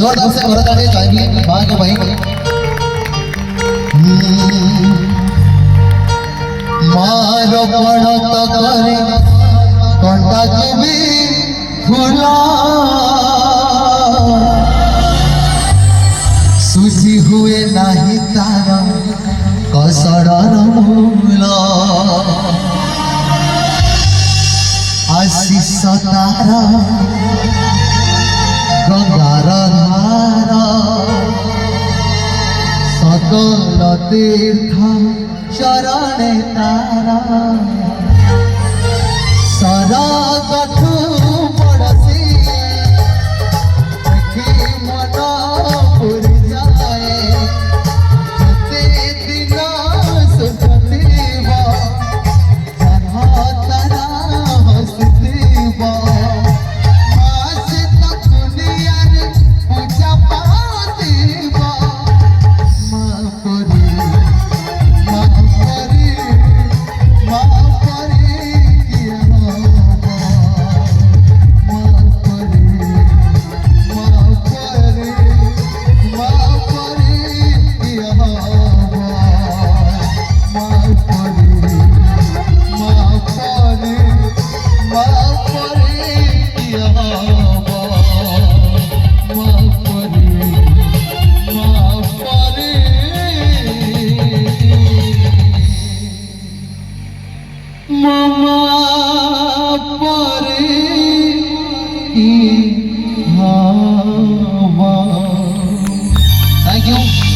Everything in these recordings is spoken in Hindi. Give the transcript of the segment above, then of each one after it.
जोरदार से भरत आगे चाहिए माँ को भाई मारो पड़त करे कंटा के भी फूला सुझी हुए नहीं तारा कसड़र मूल आशीष तारा गंगार धार सकल तीर्थ चरणे तारा सरगठू पड़सी देखी मन पुरी जाए जते दिन सुख देव जहाँ तारा हंसदेव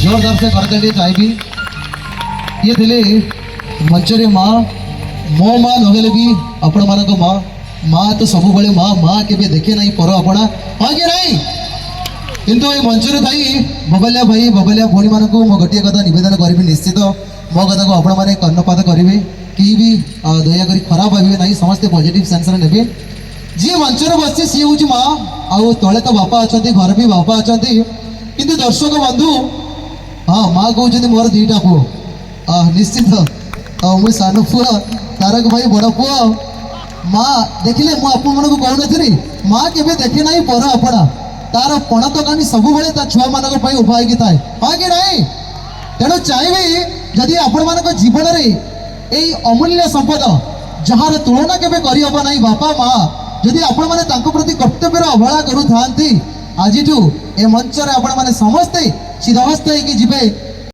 जोरदार से करते चाहिए ये थिले मंचरे माँ मो माँ नगले भी आपण मान माँ माँ तो सब बड़े माँ माँ के देखे ना पर अपना हाँ कि नहीं किंतु ये मंचरे थी बबलिया भाई बबलिया भौणी मान को मो गोटे कथा नवेदन करी निश्चित मो कथा को आपण मैंने कर्णपात करेंगे कि भी दयाकोरी खराब भावे ना समस्ते पॉजिटिव सेंस ने जी मंचर बस सी हूँ माँ आउ तले तो बापा अच्छा घर भी बापा अच्छा किंतु दर्शक बंधु हाँ माँ कहते मोर दीटा पुओ निश्चित मुझे सान पुओ तारक भाई बड़ पुओ माँ देखिले मुझे कहून माँ के देखे ना पर अपना तार पणा तकानी सब छुआ मान उभा होगी थाए हाँ कि नहीं तेणु चाहिए जदि आपण मान जीवन में यही अमूल्य संपद जार तुलना केवे करहब ना बापा माँ जदि आपण मैंने प्रति कर्तव्य अवहेला करूँ आज ए मंच आपण मैंने समस्ते सिद्धहस्त होगी जीवे